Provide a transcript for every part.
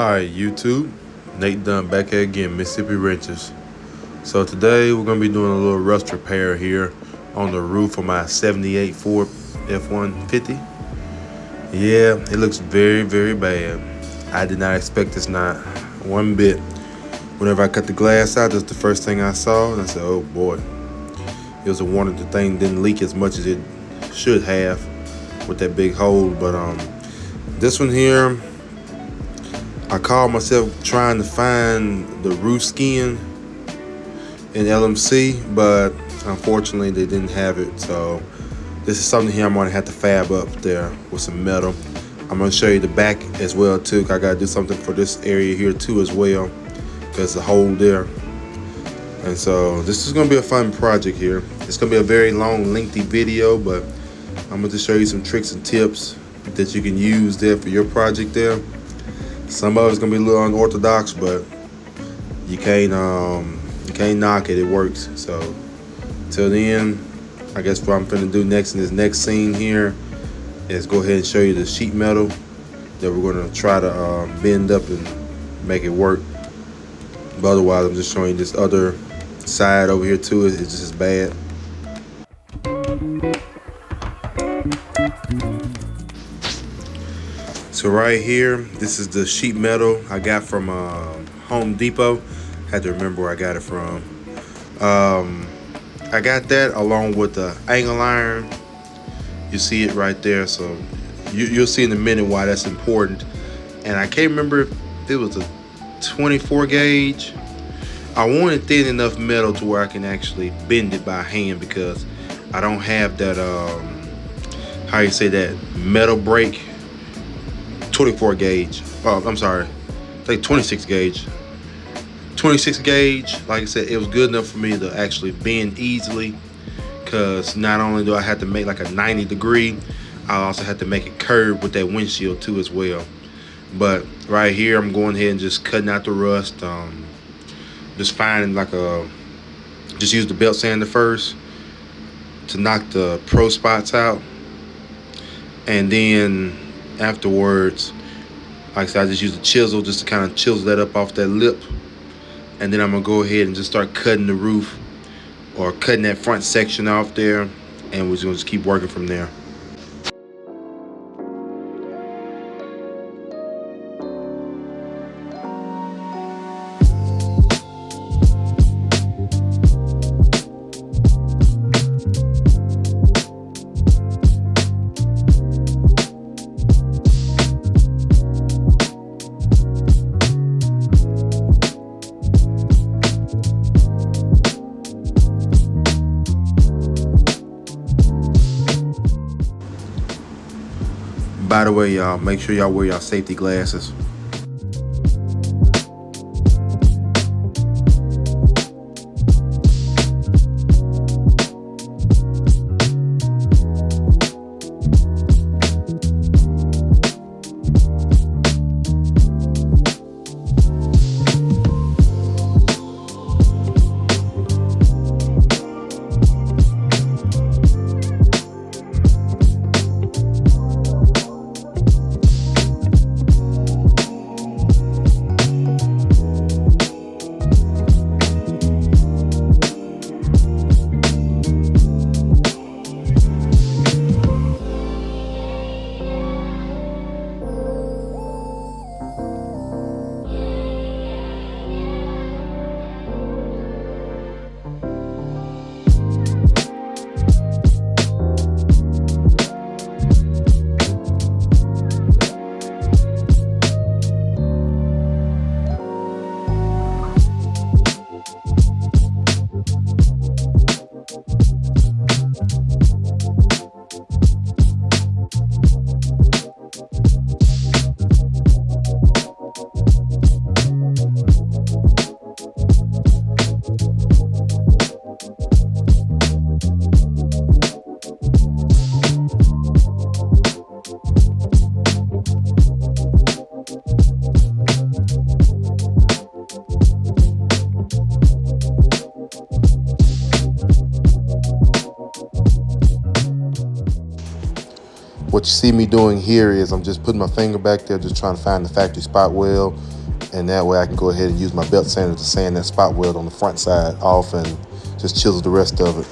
Hi YouTube, Nate Dunn back here again, Mississippi Wrenches. So today we're going to be doing a little rust repair here on the roof of my 78 Ford F150. Yeah, it looks very, very bad. I did not expect this, not one bit. Whenever I cut the glass out, that's the first thing I saw, and I said, oh boy. It was a warning the thing didn't leak as much as it should have with that big hole, but this one here, I called myself trying to find the roof skin in LMC, but unfortunately they didn't have it. So this is something here I'm gonna have to fab up there with some metal. I'm gonna show you the back as well too. I gotta do something for this area here too as well, because the hole there. And so this is gonna be a fun project here. It's gonna be a very long, lengthy video, but I'm gonna just show you some tricks and tips that you can use there for your project there. Some of it's gonna be a little unorthodox, but you can't knock it. It works. So till then, I guess what I'm gonna do next in this next scene here is go ahead and show you the sheet metal that we're gonna try to bend up and make it work. But otherwise, I'm just showing you this other side over here too. It's just as bad. So right here, this is the sheet metal I got from Home Depot. Had to remember where I got it from. I got that along with the angle iron. You see it right there. So you'll see in a minute why that's important. And I can't remember if it was a 24 gauge. I wanted thin enough metal to where I can actually bend it by hand, because I don't have that, how you say that, metal brake. 24 gauge. Oh, I'm sorry. Like 26 gauge. 26 gauge, like I said, it was good enough for me to actually bend easily, because not only do I have to make like a 90 degree, I also have to make it curve with that windshield too as well. But right here, I'm going ahead and just cutting out the rust. Just finding like just use the belt sander first to knock the pro spots out, and then afterwards, like I said, I just use a chisel just to kind of chisel that up off that lip, and then I'm gonna go ahead and just start cutting the roof or cutting that front section off there, and we're just gonna just keep working from there. By the way, y'all, make sure y'all wear y'all safety glasses. What you see me doing here is I'm just putting my finger back there, just trying to find the factory spot weld, and that way I can go ahead and use my belt sander to sand that spot weld on the front side off and just chisel the rest of it.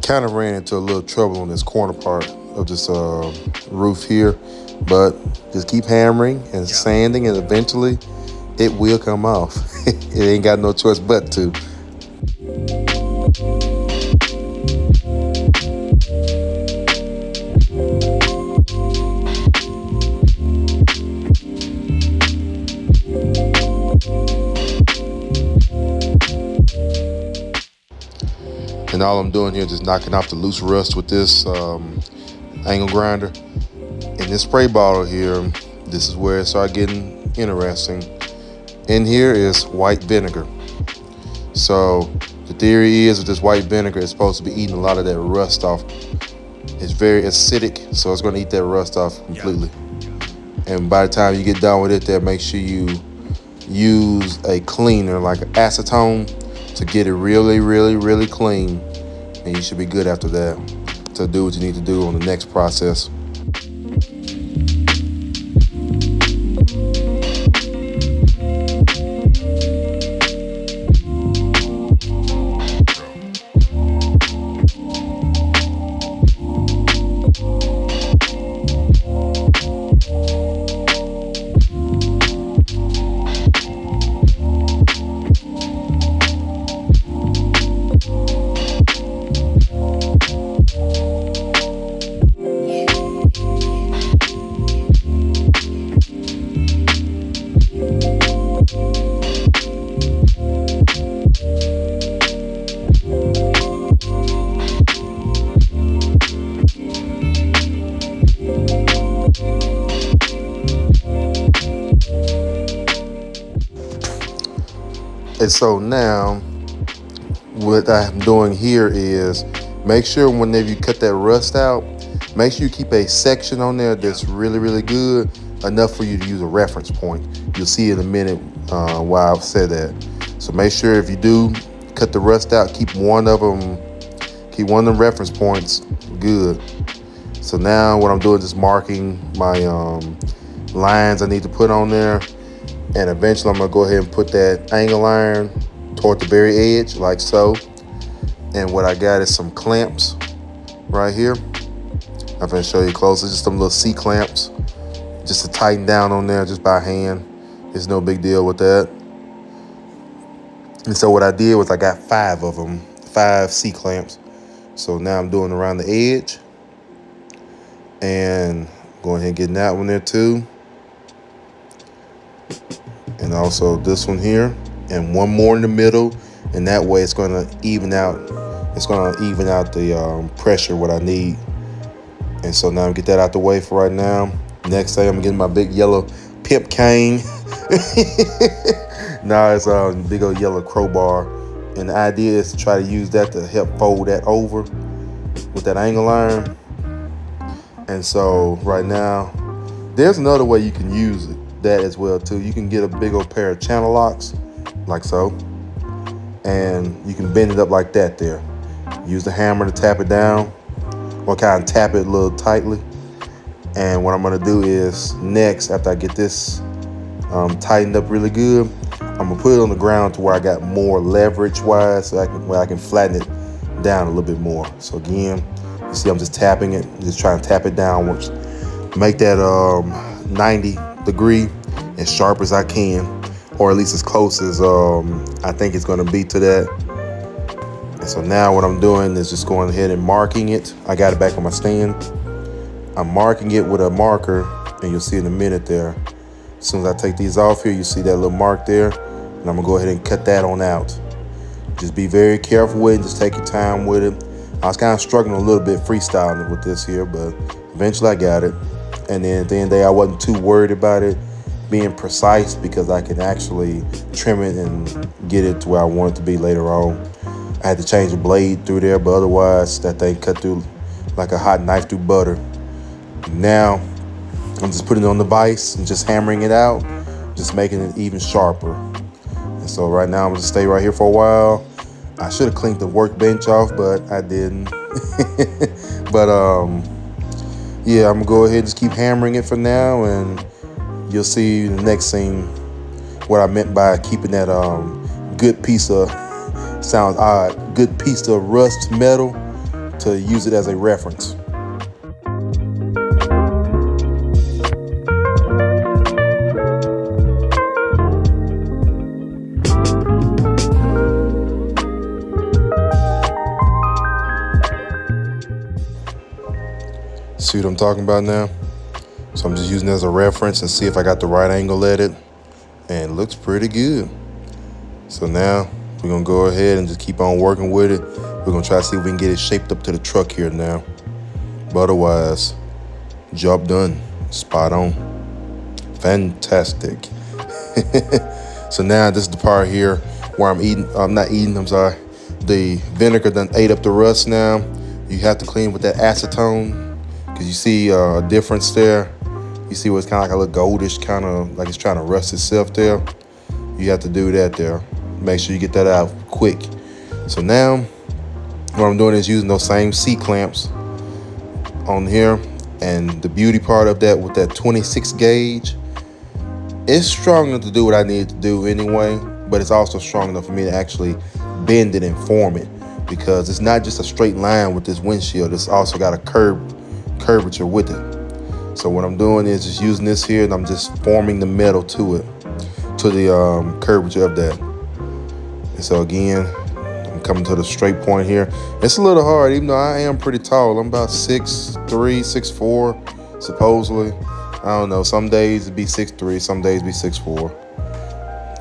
Kind of ran into a little trouble on this corner part of this roof here, but just keep hammering and sanding, and eventually it will come off. It ain't got no choice but to. And all I'm doing here is just knocking off the loose rust with this angle grinder. In this spray bottle here, this is where it started getting interesting. In here is white vinegar. So the theory is that this white vinegar is supposed to be eating a lot of that rust off. It's very acidic, so it's going to eat that rust off completely. And by the time you get done with it there, make sure you use a cleaner like acetone to get it really, really, really clean. And you should be good after that to do what you need to do on the next process. And so now what I'm doing here is make sure whenever you cut that rust out, make sure you keep a section on there that's really, really good, enough for you to use a reference point. You'll see in a minute why I've said that. So make sure if you do cut the rust out, keep one of them reference points good. So now what I'm doing is marking my lines I need to put on there. And eventually I'm gonna go ahead and put that angle iron toward the very edge, like so. And what I got is some clamps right here. I'm gonna show you close. It's just some little C clamps, just to tighten down on there just by hand. There's no big deal with that. And so what I did was I got 5 of them, 5 C clamps. So now I'm doing around the edge. And going ahead and getting that one there too. And also this one here, and one more in the middle, and that way it's going to even out. It's going to even out the pressure what I need. And so now I'm get that out the way for right now. Next thing, I'm getting my big yellow pimp cane. Now it's a big old yellow crowbar, and the idea is to try to use that to help fold that over with that angle iron. And so right now, there's another way you can use it. That as well too. You can get a big old pair of channel locks like so, and you can bend it up like that there. Use the hammer to tap it down, or kind of tap it a little tightly. And what I'm gonna do is next, after I get this tightened up really good, I'm gonna put it on the ground to where I got more leverage wise, so I can flatten it down a little bit more. So again, you see I'm just tapping it, just trying to tap it downwards. Make that 90 degree as sharp as I can, or at least as close as I think it's going to be to that. And so now what I'm doing is just going ahead and marking it. I got it back on my stand. I'm marking it with a marker, and you'll see in a minute there. As soon as I take these off here, you see that little mark there, and I'm gonna go ahead and cut that on out. Just be very careful with it, just take your time with it. I was kind of struggling a little bit freestyling with this here, but eventually I got it. And then at the end of the day, I wasn't too worried about it being precise because I can actually trim it and get it to where I want it to be later on. I had to change the blade through there, but otherwise that thing cut through like a hot knife through butter. Now I'm just putting it on the vise and just hammering it out, just making it even sharper. And so right now I'm gonna stay right here for a while. I should have cleaned the workbench off, but I didn't. But yeah, I'm gonna go ahead and just keep hammering it for now, and you'll see in the next scene what I meant by keeping that good piece of, sounds odd, good piece of rust metal to use it as a reference. See what I'm talking about now? So I'm just using it as a reference and see if I got the right angle at it. And it looks pretty good. So now we're gonna go ahead and just keep on working with it. We're gonna try to see if we can get it shaped up to the truck here now. But otherwise, job done, spot on. Fantastic. So now this is the part here where the vinegar done ate up the rust now. You have to clean with that acetone. Because you see a difference there. You see where it's kind of like a little goldish, kind of like it's trying to rust itself there. You have to do that there. Make sure you get that out quick. So now what I'm doing is using those same C-clamps on here. And the beauty part of that with that 26 gauge, it's strong enough to do what I need to do anyway, but it's also strong enough for me to actually bend it and form it, because it's not just a straight line with this windshield. It's also got a curvature with it. So what I'm doing is just using this here, and I'm just forming the metal to it, to the curvature of that. And so again, I'm coming to the straight point here. It's a little hard, even though I am pretty tall. I'm about 6'3", 6'4", supposedly. I don't know, some days it'd be 6'3", some days it'd be 6'4".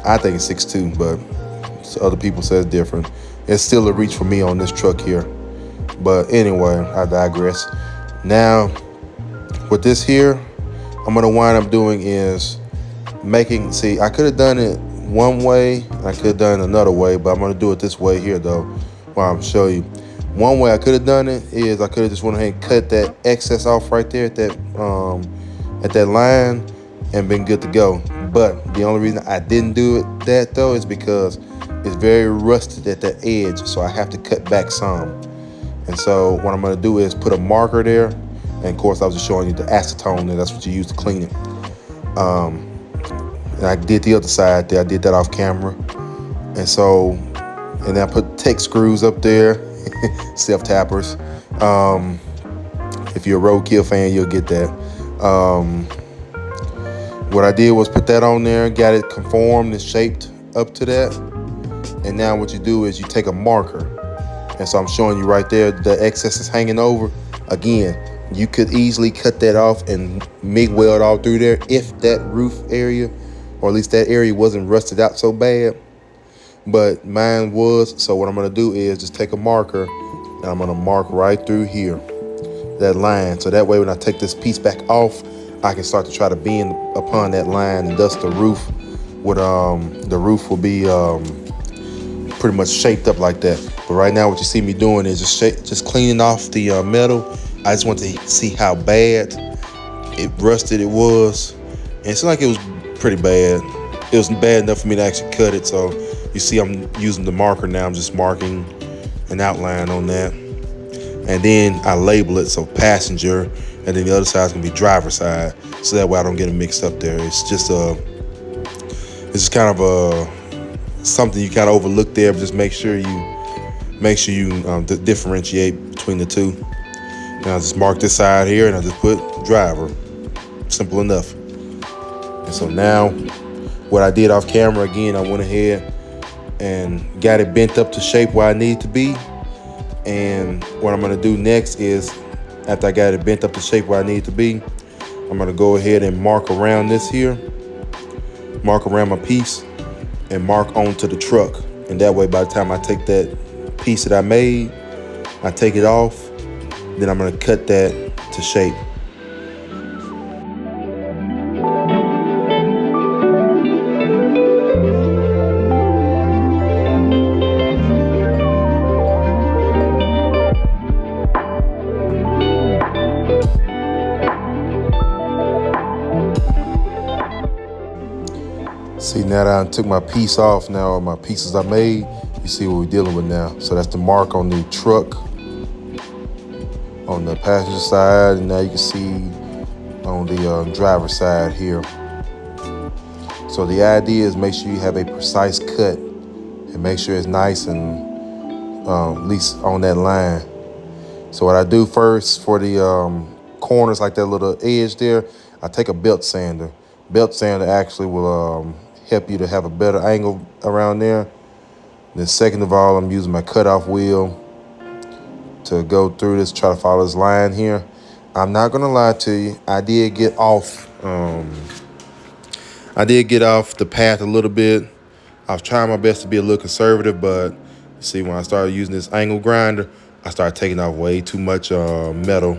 I think it's 6'2", but other people say it's different. It's still a reach for me on this truck here. But anyway, I digress. Now, with this here, I'm gonna wind up doing is making, see, I could have done it one way, I could have done it another way, but I'm gonna do it this way here though, while I'm showing you. One way I could have done it is I could have just went ahead and cut that excess off right there at that line and been good to go. But the only reason I didn't do that though is because it's very rusted at that edge, so I have to cut back some. And so what I'm gonna do is put a marker there. And of course I was just showing you the acetone there, that's what you use to clean it. And I did the other side there, I did that off camera. And so, and then I put tech screws up there, self-tappers. If you're a roadkill fan, you'll get that. What I did was put that on there, got it conformed and shaped up to that. And now what you do is you take a marker. And so I'm showing you right there, the excess is hanging over. Again, you could easily cut that off and MIG weld all through there if that roof area, or at least that area, wasn't rusted out so bad. But mine was, so what I'm gonna do is just take a marker and I'm gonna mark right through here, that line. So that way when I take this piece back off, I can start to try to bend upon that line, and thus the roof would, the roof will be pretty much shaped up like that. But right now what you see me doing is just cleaning off the metal. I just want to see how bad it rusted it was. And it seemed like it was pretty bad. It was bad enough for me to actually cut it. So you see I'm using the marker now. I'm just marking an outline on that. And then I label it, so passenger, and then the other side is gonna be driver side. So that way I don't get them mixed up there. It's just kind of something you kind of overlook there, but just make sure you differentiate between the two. And I just mark this side here and I just put driver. Simple enough. And so now what I did off camera, again, I went ahead and got it bent up to shape where I need it to be. And what I'm gonna do next is, after I got it bent up to shape where I need it to be, I'm gonna go ahead and mark around this here, mark around my piece, and mark onto the truck. And that way, by the time I take that piece that I made, I take it off, then I'm gonna cut that to shape. See, now that I took my piece off, now my pieces I made, you see what we're dealing with now. So that's the mark on the truck, on the passenger side, and now you can see on the driver's side here. So the idea is make sure you have a precise cut and make sure it's nice and at least on that line. So what I do first for the corners, like that little edge there, I take a belt sander. Belt sander actually will help you to have a better angle around there. Then second of all, I'm using my cutoff wheel to go through this, try to follow this line here. I'm not gonna lie to you, I did get off the path a little bit. I was trying my best to be a little conservative, but see, when I started using this angle grinder, I started taking off way too much metal,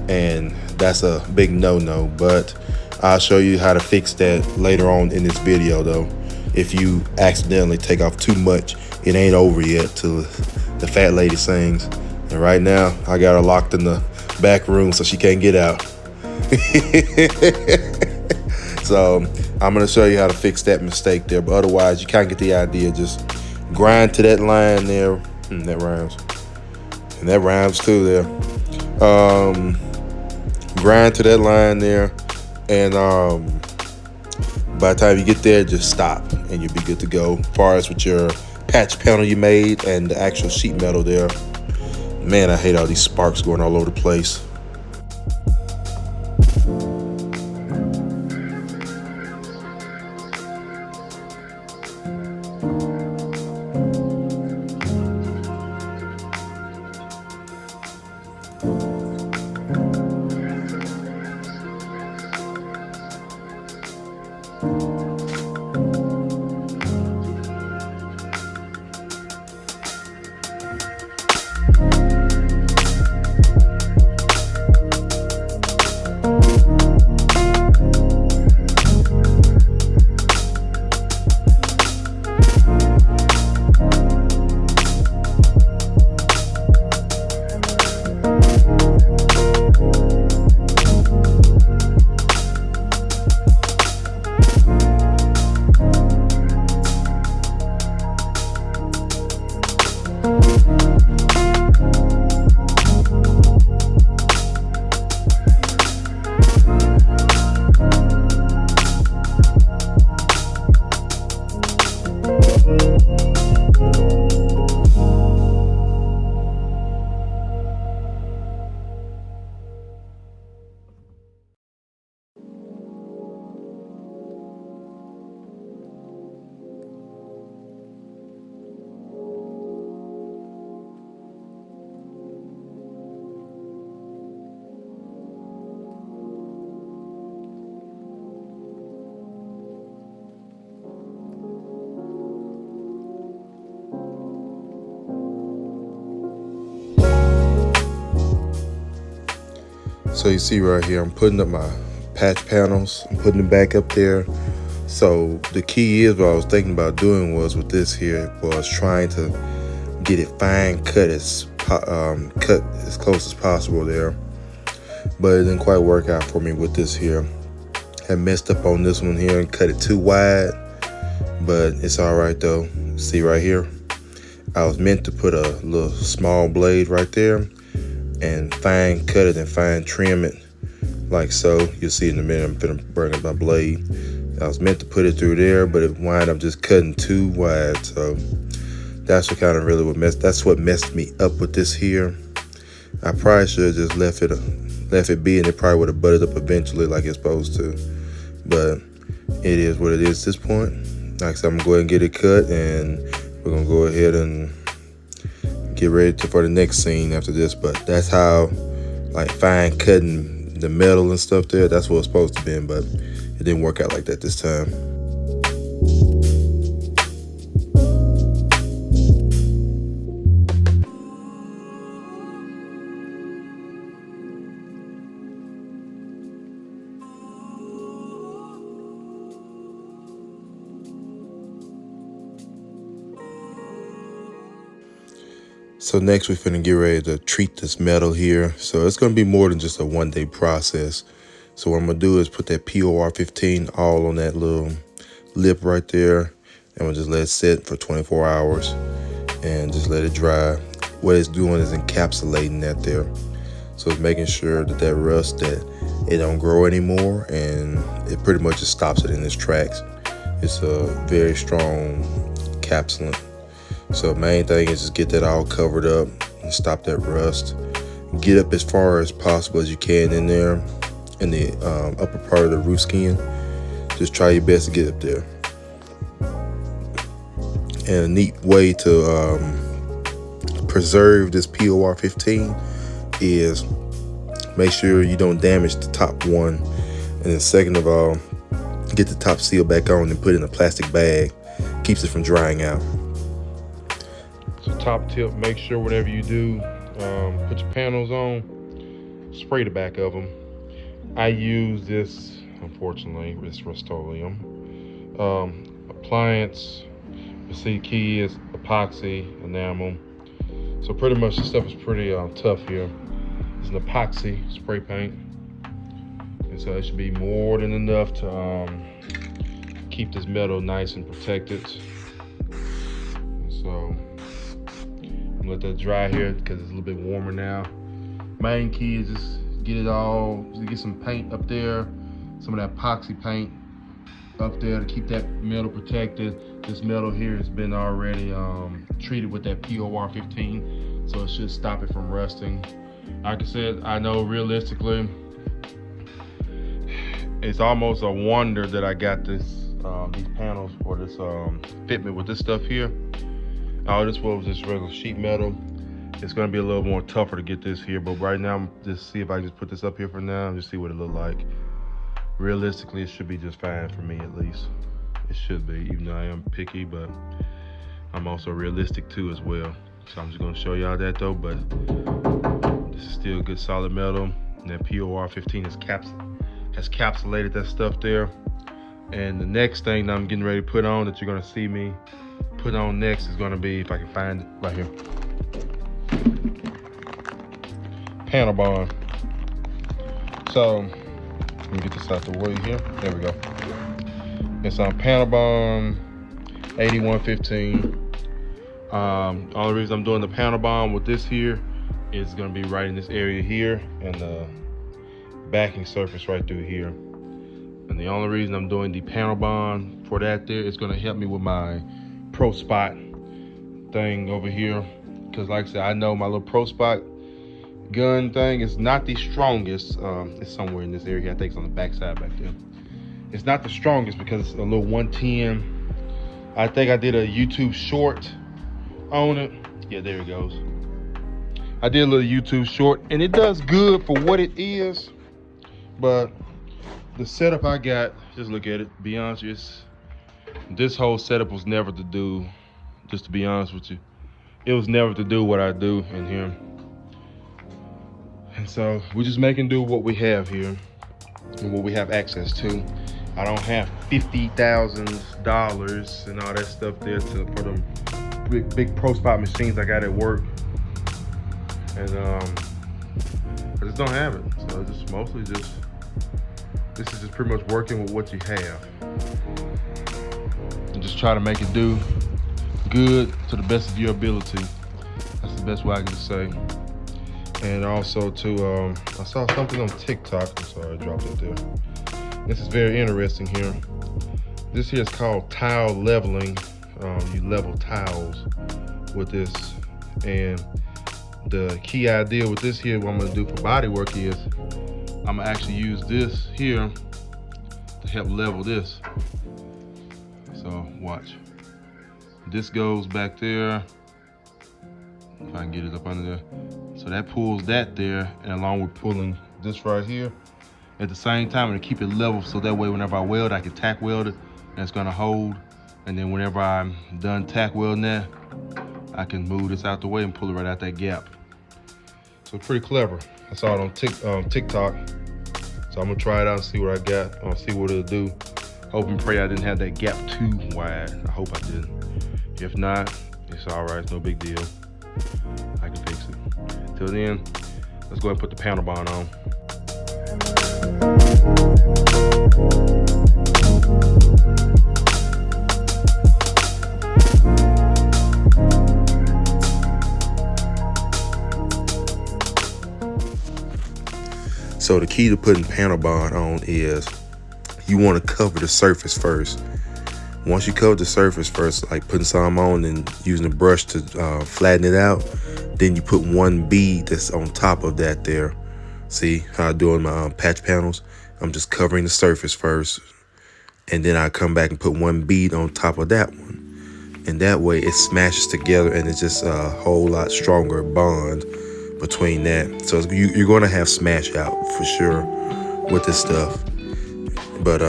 and that's a big no-no. But I'll show you how to fix that later on in this video though. If you accidentally take off too much, it ain't over yet till the fat lady sings. And right now, I got her locked in the back room so she can't get out. So I'm gonna show you how to fix that mistake there, but otherwise you kind of get the idea. Just grind to that line there. That rhymes. And that rhymes too there. Grind to that line there, and by the time you get there, just stop and you'll be good to go. As far as with your patch panel you made and the actual sheet metal there. Man, I hate all these sparks going all over the place. So you see right here, I'm putting up my patch panels. I'm putting them back up there. So the key is, what I was thinking about doing was with this here was trying to get it fine cut as close as possible there. But it didn't quite work out for me with this here. I messed up on this one here and cut it too wide, but it's all right though. See right here, I was meant to put a little small blade right there and fine cut it and fine trim it like so. You'll see in a minute, I'm gonna bring up my blade. I was meant to put it through there, but it wound up just cutting too wide. So that's what kind of really that's what messed me up with this here. I probably should have just left it be, and it probably would have butted up eventually like it's supposed to. But it is what it is at this point. Like I said, I'm gonna go ahead and get it cut, and we're gonna go ahead and get ready for the next scene after this. But that's how, like, fine cutting the metal and stuff there, that's what it's supposed to be, but it didn't work out like that this time. So next we're finna get ready to treat this metal here. So it's gonna be more than just a one-day process. So what I'm gonna do is put that POR 15 all on that little lip right there, and we'll just let it sit for 24 hours and just let it dry. What it's doing is encapsulating that there. So it's making sure that that rust, that it don't grow anymore, and it pretty much just stops it in its tracks. It's a very strong capsulant. So main thing is just get that all covered up and stop that rust. Get up as far as possible as you can in there, in the upper part of the roof skin. Just try your best to get up there. And a neat way to preserve this POR 15 is make sure you don't damage the top one. And then second of all, get the top seal back on and put it in a plastic bag. Keeps it from drying out. So top tip, make sure whatever you do, put your panels on, spray the back of them. I use this, unfortunately, this Rust-Oleum appliance. You see, key is epoxy enamel. So pretty much this stuff is pretty tough here. It's an epoxy spray paint, and so it should be more than enough to keep this metal nice and protected. So I'm gonna let that dry here because it's a little bit warmer now. Main key is just get it all, get some paint up there, some of that epoxy paint up there to keep that metal protected. This metal here has been already treated with that POR 15, so it should stop it from rusting. Like I said, I know realistically, it's almost a wonder that I got this these panels or this fitment with this stuff here. Oh, this was just regular sheet metal. It's gonna be a little more tougher to get this here, but right now, I'm just see if I can just put this up here for now and just see what it look like. Realistically, it should be just fine for me, at least. It should be, even though I am picky, but I'm also realistic too as well. So I'm just gonna show y'all that though, but this is still good solid metal. And that POR 15 has capsulated that stuff there. And the next thing that I'm getting ready to put on, that you're gonna see me put on next, is gonna be, if I can find it, right here. Panel bond. So let me get this out the way here. There we go. It's on panel bond 8115. Only reason I'm doing the panel bond with this here is gonna be right in this area here, and the backing surface right through here. And the only reason I'm doing the panel bond for that there is gonna help me with my Pro Spot thing over here. Cause like I said, I know my little Pro Spot gun thing is not the strongest. It's somewhere in this area. I think it's on the back side back there. It's not the strongest because it's a little 110. I think I did a YouTube short on it. Yeah, there it goes. I did a little YouTube short, and it does good for what it is. But the setup I got, just look at it. Be honest with you, this whole setup was never to do, just to be honest with you, it was never to do what I do in here. And so we're just making do what we have here and what we have access to. I don't have $50,000 and all that stuff there for them big Pro Spot machines I got at work. And I just don't have it. So it's just mostly just, this is just pretty much working with what you have. And just try to make it do good to the best of your ability. That's the best way I can say. And also too, I saw something on TikTok. I'm sorry, I dropped it there. This is very interesting here. This here is called tile leveling. You level tiles with this. And the key idea with this here, what I'm gonna do for body work is, I'm gonna actually use this here to help level this. So watch. This goes back there. If I can get it up under there. So that pulls that there, and along with pulling this right here at the same time, and to keep it level, so that way whenever I weld, I can tack weld it, and it's gonna hold. And then whenever I'm done tack welding that, I can move this out the way and pull it right out that gap. So it's pretty clever. I saw it on TikTok. So I'm gonna try it out and see what I got, see what it'll do. Hope and pray I didn't have that gap too wide. I hope I didn't. If not, it's all right, it's no big deal. I can fix it. Until then, let's go ahead and put the panel bond on. So the key to putting panel bond on is you want to cover the surface first. Once you cover the surface first, like putting some on and using the brush to flatten it out, then you put one bead that's on top of that there. See how I do on my patch panels? I'm just covering the surface first, and then I come back and put one bead on top of that one. And that way it smashes together, and it's just a whole lot stronger bond between that. So you're going to have smash out for sure with this stuff. But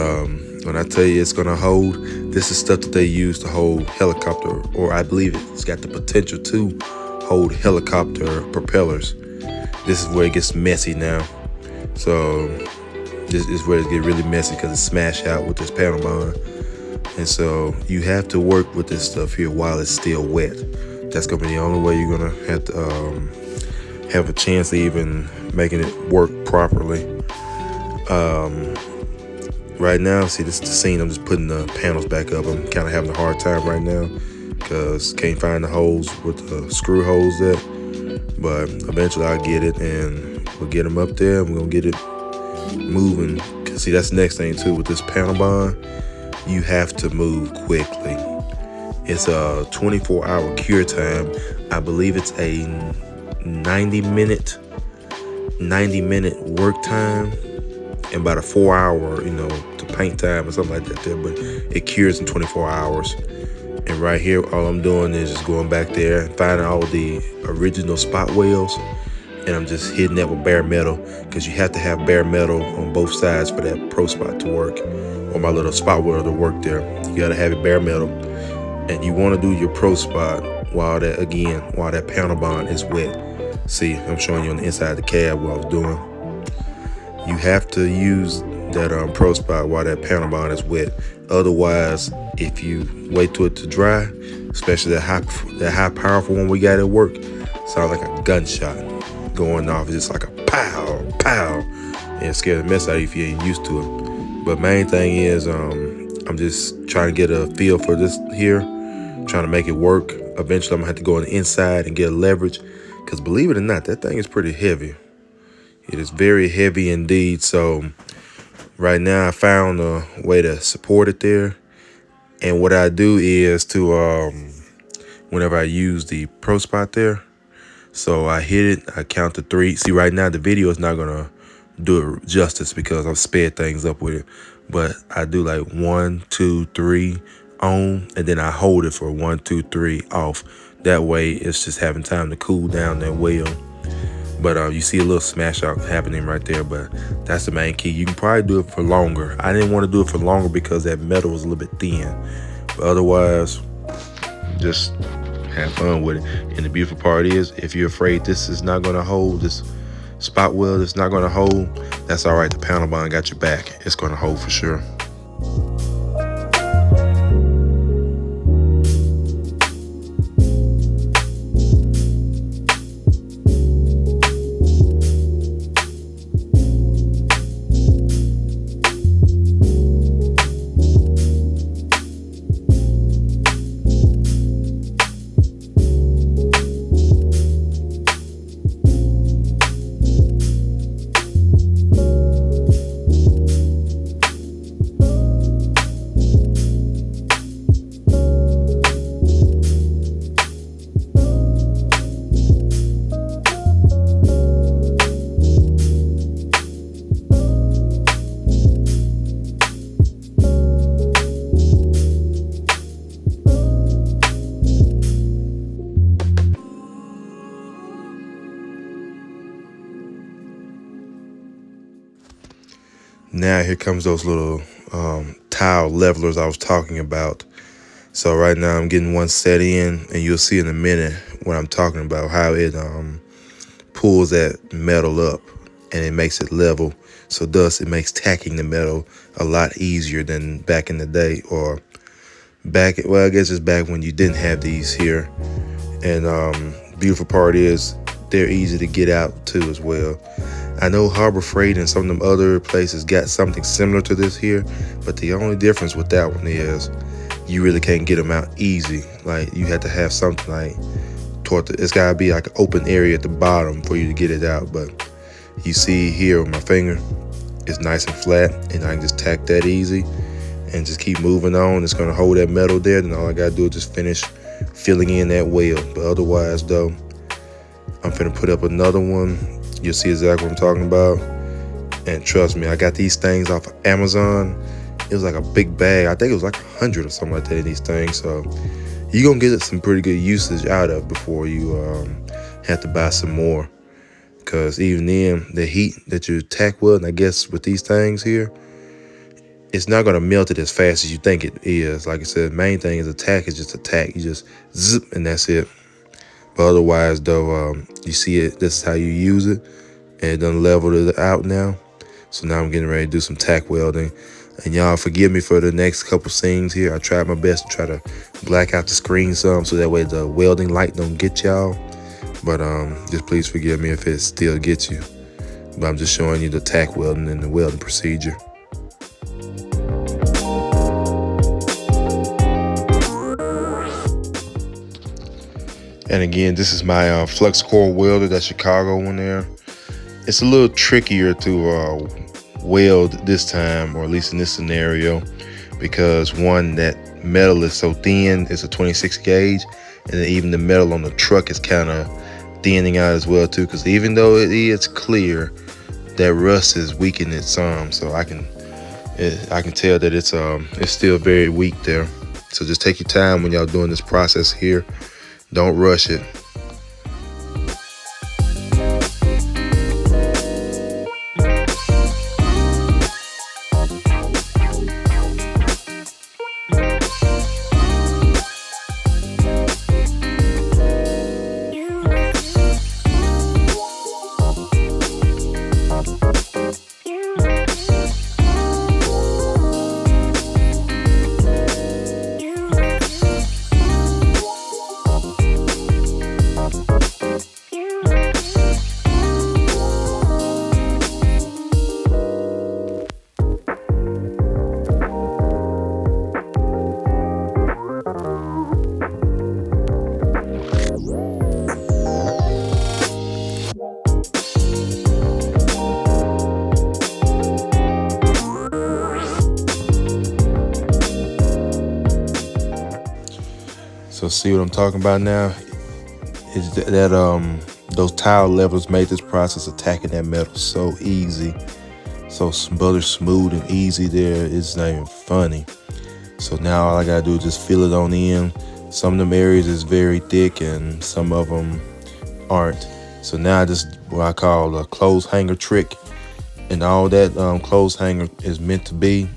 when I tell you it's going to hold, this is stuff that they use to hold helicopter, or I believe it's got the potential to hold helicopter propellers. This is where it gets messy now. So this is where it gets really messy because it's smashed out with this panel bond. And so you have to work with this stuff here while it's still wet. That's going to be the only way you're going to have to have a chance of even making it work properly. Right now, see, this is the scene. I'm just putting the panels back up. I'm kind of having a hard time right now because can't find the holes with the screw holes there. But eventually I'll get it, and we'll get them up there, and we're going to get it moving. See, that's the next thing too with this panel bond. You have to move quickly. It's a 24-hour cure time. I believe it's a 90-minute work time and about a 4-hour, to paint time or something like that there. But it cures in 24 hours. And right here, all I'm doing is just going back there and finding all the original spot welds, and I'm just hitting that with bare metal, because you have to have bare metal on both sides for that pro spot to work, or my little spot weld to work there. You got to have it bare metal, and you want to do your pro spot while that panel bond is wet. See, I'm showing you on the inside of the cab what I was doing. You have to use that pro spot while that panel bond is wet. Otherwise, if you wait till it to dry, especially that high powerful one we got at work, sounds like a gunshot going off. It's just like a pow, pow, and it scares the mess out of you if you ain't used to it. But main thing is, I'm just trying to get a feel for this here, trying to make it work. Eventually, I'm gonna have to go on the inside and get a leverage, because believe it or not, that thing is pretty heavy. It is very heavy indeed. So right now I found a way to support it there. And what I do is to, whenever I use the pro spot there, so I hit it, I count to 3. See, right now the video is not gonna do it justice because I've sped things up with it. But I do like 1, 2, 3 on, and then I hold it for 1, 2, 3 off. That way it's just having time to cool down that weld. But you see a little smash out happening right there, but that's the main key. You can probably do it for longer. I didn't want to do it for longer because that metal was a little bit thin. But otherwise, just have fun with it. And the beautiful part is, if you're afraid this is not going to hold, this spot weld is not going to hold, that's all right. The panel bond got your back. It's going to hold for sure. Now here comes those little tile levelers I was talking about. So right now I'm getting one set in, and you'll see in a minute what I'm talking about, how it pulls that metal up and it makes it level. So thus it makes tacking the metal a lot easier than back in the day, or well, I guess it's back when you didn't have these here. And beautiful part is they're easy to get out too as well. I know Harbor Freight and some of them other places got something similar to this here, but the only difference with that one is you really can't get them out easy. Like, you have to have something like it's gotta be like an open area at the bottom for you to get it out. But you see here with my finger, it's nice and flat, and I can just tack that easy and just keep moving on. It's gonna hold that metal there, then all I gotta do is just finish filling in that weld. But otherwise though, I'm finna put up another one. You'll see exactly what I'm talking about. And trust me, I got these things off of Amazon. It was like a big bag. I think it was like 100 or something like that in these things. So you're gonna get some pretty good usage out of before you have to buy some more. Because even then, the heat that you tack welding, I guess with these things here, it's not gonna melt it as fast as you think it is. Like I said, the main thing is a tack is just a tack. You just zip and that's it. But otherwise though, you see it, this is how you use it. And it done leveled it out now. So now I'm getting ready to do some tack welding. And y'all forgive me for the next couple scenes here. I tried my best to try to black out the screen some so that way the welding light don't get y'all. But just please forgive me if it still gets you. But I'm just showing you the tack welding and the welding procedure. And again, this is my flux core welder, that Chicago one there. It's a little trickier to weld this time, or at least in this scenario, because one, that metal is so thin. It's a 26 gauge, and then even the metal on the truck is kind of thinning out as well too, because even though it is clear, that rust is weakening it some. So I can tell that it's still very weak there. So just take your time when y'all doing this process here. Don't rush it. So see what I'm talking about now? Is that those tile levels made this process of tacking that metal so easy, so butter smooth and easy there. It's not even funny. So now all I gotta do is just fill it on in. Some of them areas is very thick and some of them aren't. So now I just what I call a clothes hanger trick, and all that clothes hanger is meant to be.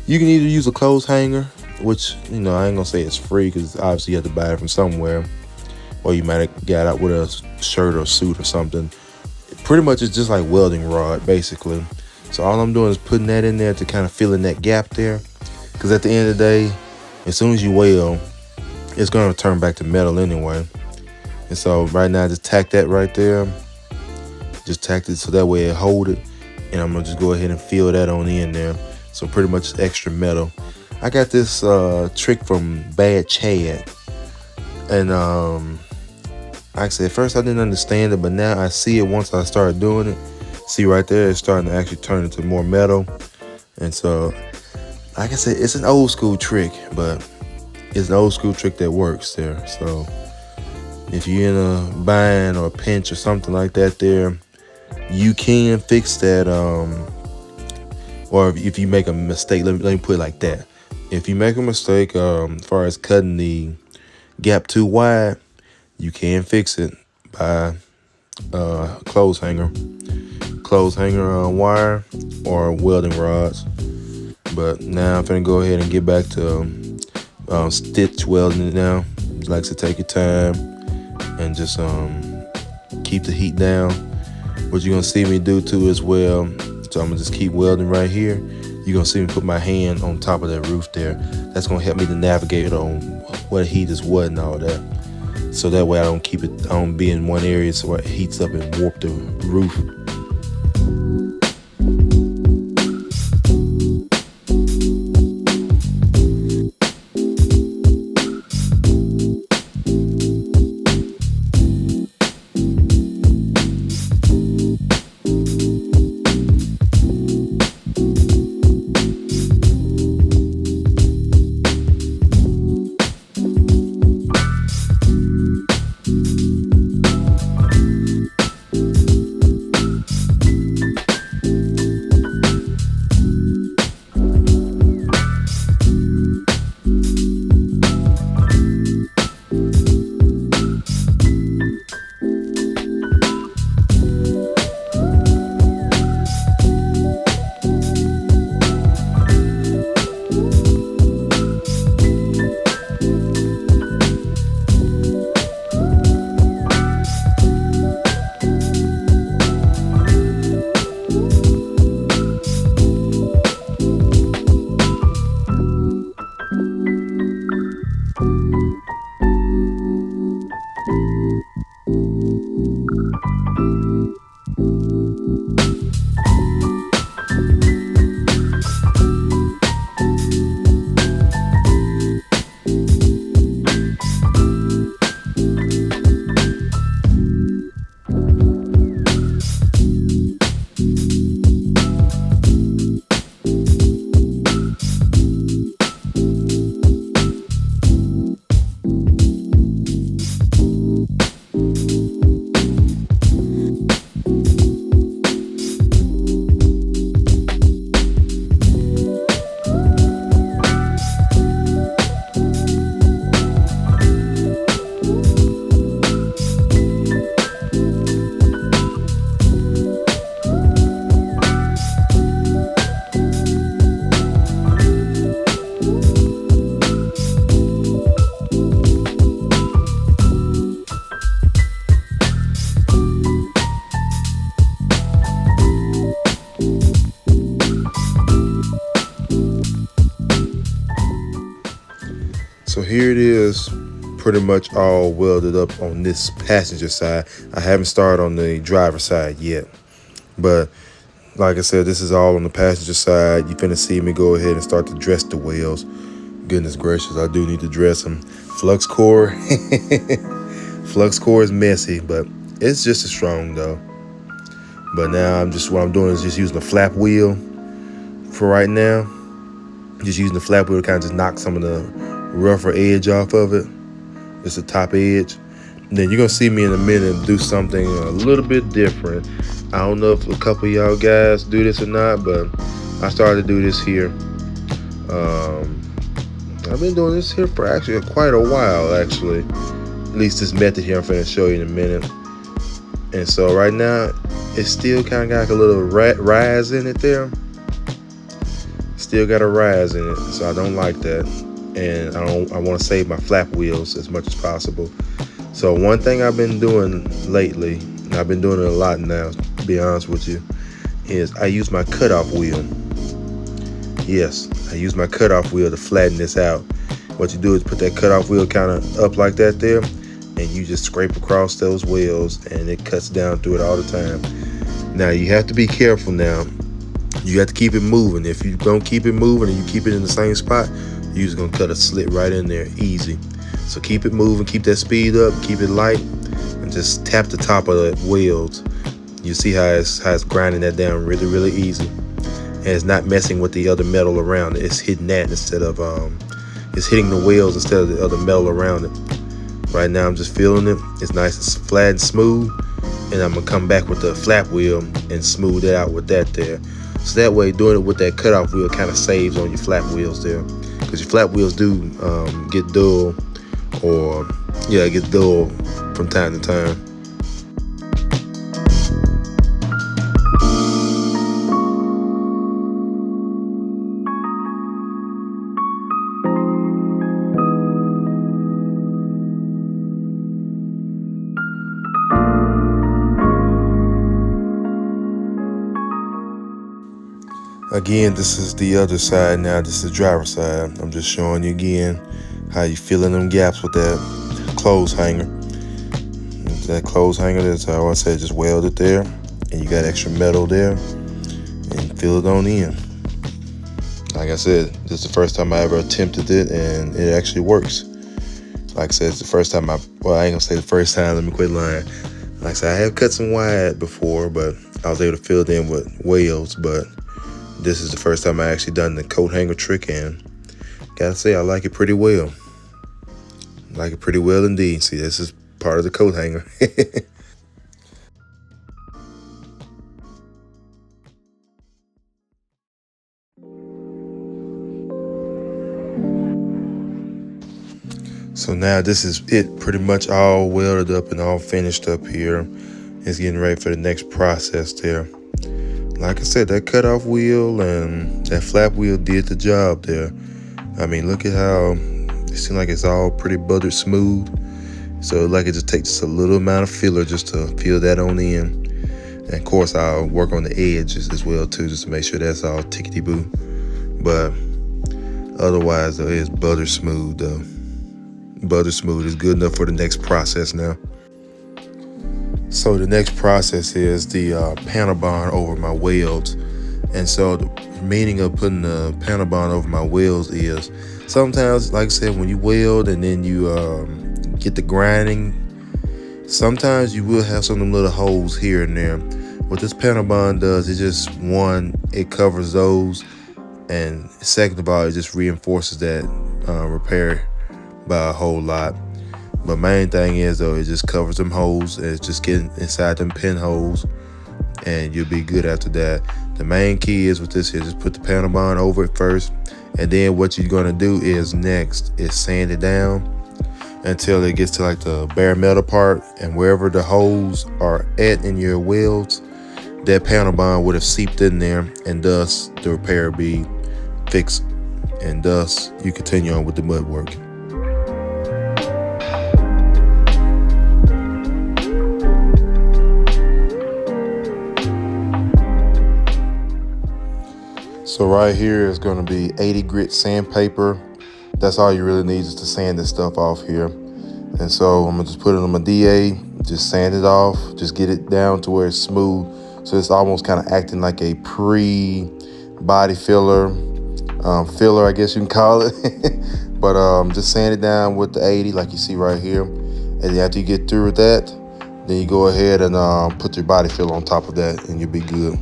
You can either use a clothes hanger, which, you know, I ain't gonna say it's free because obviously you have to buy it from somewhere, or you might have got out with a shirt or suit or something. Pretty much it's just like welding rod basically. So all I'm doing is putting that in there to kind of fill in that gap there, because at the end of the day, as soon as you weld, it's gonna turn back to metal anyway. And so right now I just tack that right there, just tacked it so that way it hold it, and I'm gonna just go ahead and fill that on in there. So pretty much extra metal. I got this trick from Bad Chad, and like I said, at first I didn't understand it, but now I see it once I started doing it. See right there, it's starting to actually turn into more metal. And so, like I said, it's an old school trick, but it's an old school trick that works there. So if you're in a bind or a pinch or something like that there, you can fix that. Or if you make a mistake, let me put it like that. If you make a mistake as far as cutting the gap too wide, you can fix it by clothes clothes hanger wire or welding rods. But now I'm finna go ahead and get back to stitch welding it now. Likes to take your time and just keep the heat down. What you're gonna see me do too as well, so I'm gonna just keep welding right here. You're gonna see me put my hand on top of that roof there. That's gonna help me to navigate on what heat is what and all that. So that way I don't be in one area so it heats up and warp the roof. So here it is, pretty much all welded up on this passenger side. I haven't started on the driver's side yet, but like I said, this is all on the passenger side. You finna see me go ahead and start to dress the wheels. Goodness gracious, I do need to dress them. Flux core, flux core is messy, but it's just as strong though. But now what I'm doing is just using the flap wheel for right now. Just using the flap wheel to kind of just knock some of the rougher edge off of it. It's the top edge. And then you're gonna see me in a minute do something a little bit different. I don't know if a couple of y'all guys do this or not, but I started to do this here. I've been doing this here for actually quite a while, actually. At least this method here I'm finna show you in a minute. And so right now, it's still kind of got like a little rise in it there. Still got a rise in it, so I don't like that. And I want to save my flap wheels as much as possible. So one thing I've been doing lately, and I've been doing it a lot now, to be honest with you, is I use my cutoff wheel. Yes, I use my cutoff wheel to flatten this out. What you do is put that cutoff wheel kind of up like that there, and you just scrape across those wheels, and it cuts down through it all the time. Now you have to be careful now. You have to keep it moving. If you don't keep it moving and you keep it in the same spot, you're just gonna cut a slit right in there, easy. So keep it moving, keep that speed up, keep it light, and just tap the top of the wheels. You see how it's grinding that down really, really easy. And it's not messing with the other metal around it. It's hitting that instead of, it's hitting the wheels instead of the other metal around it. Right now I'm just feeling it. It's nice and flat and smooth. And I'm gonna come back with the flap wheel and smooth it out with that there. So that way, doing it with that cutoff wheel kind of saves on your flap wheels there. Because your flap wheels do get dull, or get dull from time to time. Again, this is the other side now. This is the driver's side. I'm just showing you again how you fill in them gaps with that clothes hanger. That clothes hanger, that's how I say, just weld it there. And you got extra metal there and fill it on in. Like I said, this is the first time I ever attempted it, and it actually works. Like I said, it's the first time I ain't gonna say the first time, let me quit lying. Like I said, I have cut some wide before, but I was able to fill it in with welds, but this is the first time I actually done the coat hanger trick, and gotta say, I like it pretty well. I like it pretty well indeed. See, this is part of the coat hanger. So now this is it, pretty much all welded up and all finished up here. It's getting ready for the next process there. Like I said, that cutoff wheel and that flap wheel did the job there. I mean, look at how it seems like it's all pretty buttered smooth. So like it just takes just a little amount of filler just to fill that on in. And of course, I'll work on the edges as well too, just to make sure that's all tickety-boo. But otherwise, though, it's butter smooth though. Butter smooth is good enough for the next process now. So the next process is the panel bond over my welds. And so the meaning of putting the panel bond over my welds is sometimes, like I said, when you weld and then you get the grinding, sometimes you will have some of them little holes here and there. What this panel bond does is just, one, it covers those, and second of all, it just reinforces that repair by a whole lot. But main thing is though, it just covers them holes, and it's just getting inside them pinholes, and you'll be good after that. The main key is with this here, just put the panel bond over it first, and then what you're gonna do is next is sand it down until it gets to like the bare metal part, and wherever the holes are at in your welds, that panel bond would have seeped in there, and thus the repair be fixed, and thus you continue on with the mud work. So right here is going to be 80 grit sandpaper. That's all you really need is to sand this stuff off here. And so I'm gonna just put it on my DA, just sand it off, just get it down to where it's smooth. So it's almost kind of acting like a pre-body filler, I guess you can call it. But just sand it down with the 80 like you see right here. And then after you get through with that, then you go ahead and put your body filler on top of that, and you'll be good.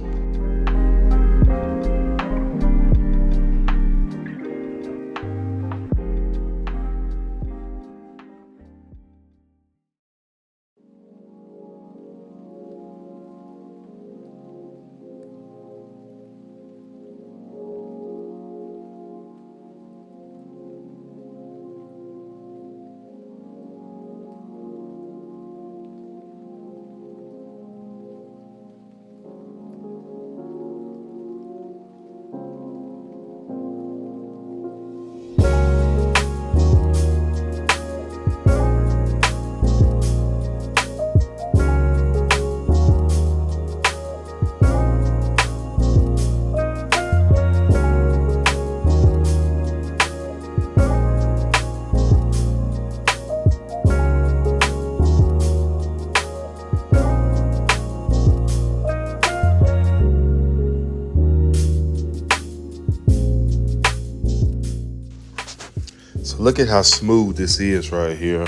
So look at how smooth this is right here.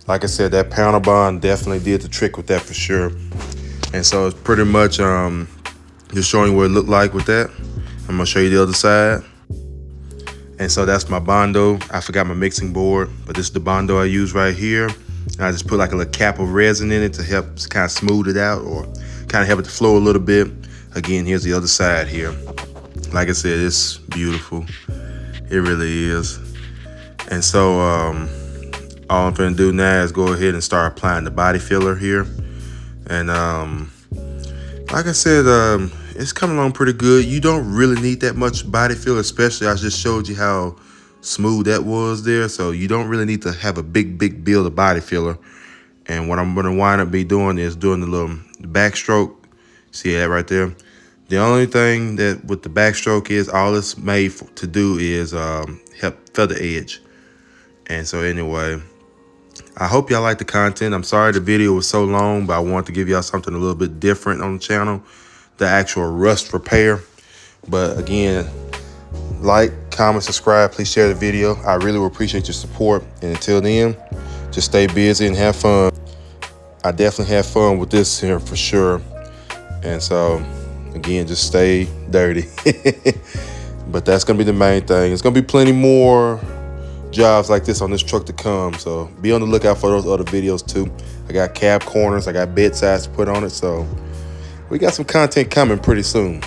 Like I said, that panel bond definitely did the trick with that for sure. And so it's pretty much just showing you what it looked like with that. I'm gonna show you the other side. And so that's my Bondo. I forgot my mixing board, but this is the Bondo I use right here. And I just put like a little cap of resin in it to help kind of smooth it out, or kind of help it to flow a little bit. Again, here's the other side here. Like I said, it's beautiful. It really is. And so all I'm gonna do now is go ahead and start applying the body filler here. And like I said, it's coming along pretty good. You don't really need that much body filler, especially I just showed you how smooth that was there. So you don't really need to have a big build of body filler. And what I'm gonna wind up be doing is doing the little backstroke. See that right there? The only thing that with the backstroke is all it's made to do is help feather edge. And so anyway, I hope y'all like the content. I'm sorry the video was so long, but I wanted to give y'all something a little bit different on the channel, the actual rust repair. But again, like, comment, subscribe, please share the video. I really will appreciate your support. And until then, just stay busy and have fun. I definitely have fun with this here for sure. And so again, just stay dirty. But that's gonna be the main thing. It's gonna be plenty more jobs like this on this truck to come, so be on the lookout for those other videos too. I got cab corners, I got bed sides to put on it, so we got some content coming pretty soon.